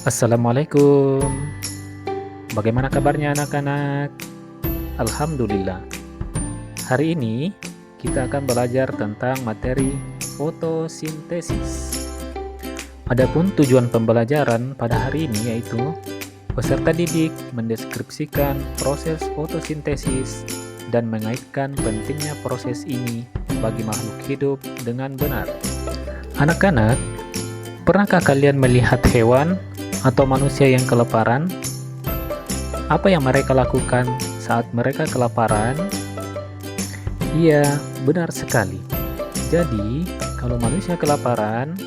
Assalamualaikum. Bagaimana kabarnya anak-anak? Alhamdulillah. Hari ini kita akan belajar tentang materi fotosintesis. Adapun tujuan pembelajaran pada hari ini yaitu peserta didik mendeskripsikan proses fotosintesis dan mengaitkan pentingnya proses ini bagi makhluk hidup dengan benar. Anak-anak, pernahkah kalian melihat hewan atau manusia yang kelaparan? Apa yang mereka lakukan saat mereka kelaparan? Iya, benar sekali. Jadi, kalau manusia kelaparan,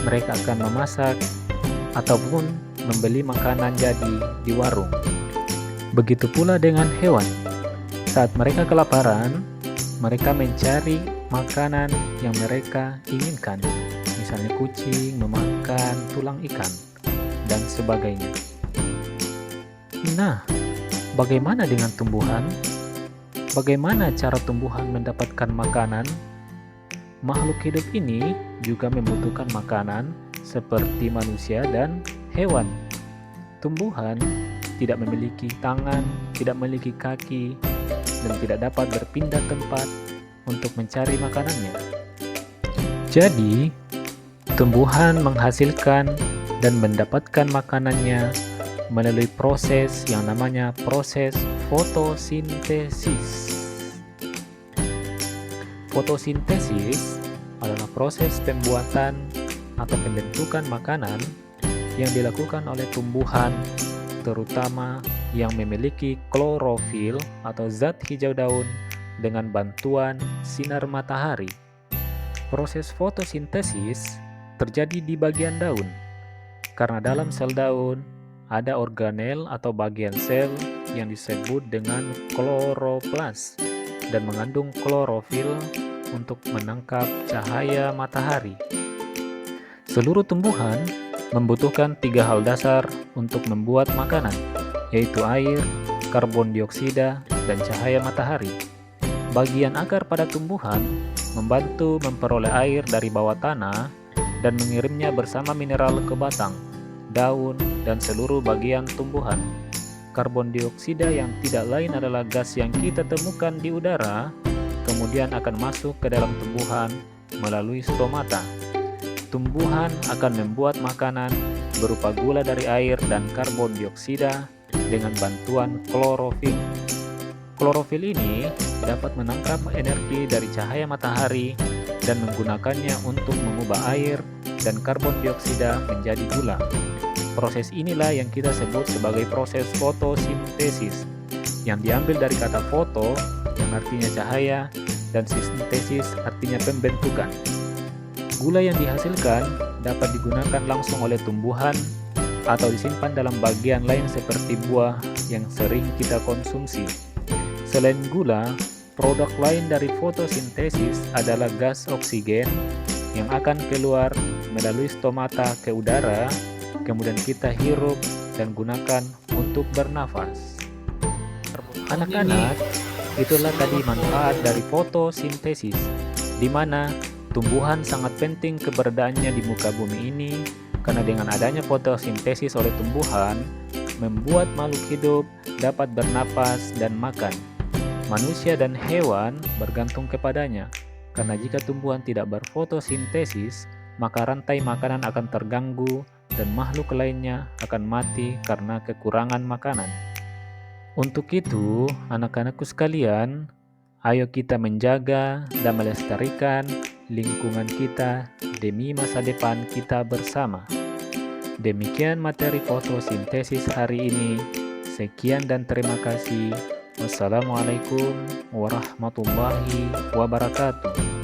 mereka akan memasak ataupun membeli makanan jadi di warung. Begitu pula dengan hewan. Saat mereka kelaparan, mereka mencari makanan yang mereka inginkan. Misalnya kucing memakan tulang ikan dan sebagainya. Nah, bagaimana dengan tumbuhan? Bagaimana cara tumbuhan mendapatkan makanan? Makhluk hidup ini juga membutuhkan makanan seperti manusia dan hewan. Tumbuhan tidak memiliki tangan, tidak memiliki kaki, dan tidak dapat berpindah tempat untuk mencari makanannya. Jadi, tumbuhan menghasilkan dan mendapatkan makanannya melalui proses yang namanya proses fotosintesis. Fotosintesis adalah proses pembuatan atau pembentukan makanan yang dilakukan oleh tumbuhan, terutama yang memiliki klorofil atau zat hijau daun dengan bantuan sinar matahari. Proses fotosintesis terjadi di bagian daun, karena dalam sel daun ada organel atau bagian sel yang disebut dengan kloroplas dan mengandung klorofil untuk menangkap cahaya matahari. Seluruh tumbuhan membutuhkan 3 hal dasar untuk membuat makanan, yaitu air, karbon dioksida, dan cahaya matahari. Bagian akar pada tumbuhan membantu memperoleh air dari bawah tanah dan mengirimnya bersama mineral ke batang, daun, dan seluruh bagian tumbuhan. Karbon dioksida yang tidak lain adalah gas yang kita temukan di udara, kemudian akan masuk ke dalam tumbuhan melalui stomata. Tumbuhan akan membuat makanan berupa gula dari air dan karbon dioksida dengan bantuan klorofil. Klorofil ini dapat menangkap energi dari cahaya matahari dan menggunakannya untuk mengubah air dan karbon dioksida menjadi gula. Proses inilah yang kita sebut sebagai proses fotosintesis, yang diambil dari kata foto yang artinya cahaya dan sintesis artinya pembentukan. Gula yang dihasilkan dapat digunakan langsung oleh tumbuhan atau disimpan dalam bagian lain seperti buah yang sering kita konsumsi. Selain gula, produk lain dari fotosintesis adalah gas oksigen yang akan keluar melalui stomata ke udara, kemudian kita hirup dan gunakan untuk bernafas. Anak-anak, itulah tadi manfaat dari fotosintesis, di mana tumbuhan sangat penting keberadaannya di muka bumi ini, karena dengan adanya fotosintesis oleh tumbuhan, membuat makhluk hidup dapat bernapas dan makan. Manusia dan hewan bergantung kepadanya, karena jika tumbuhan tidak berfotosintesis, maka rantai makanan akan terganggu dan makhluk lainnya akan mati karena kekurangan makanan. Untuk itu, anak-anakku sekalian, ayo kita menjaga dan melestarikan lingkungan kita demi masa depan kita bersama. Demikian materi fotosintesis hari ini. Sekian dan terima kasih. Wassalamualaikum warahmatullahi wabarakatuh.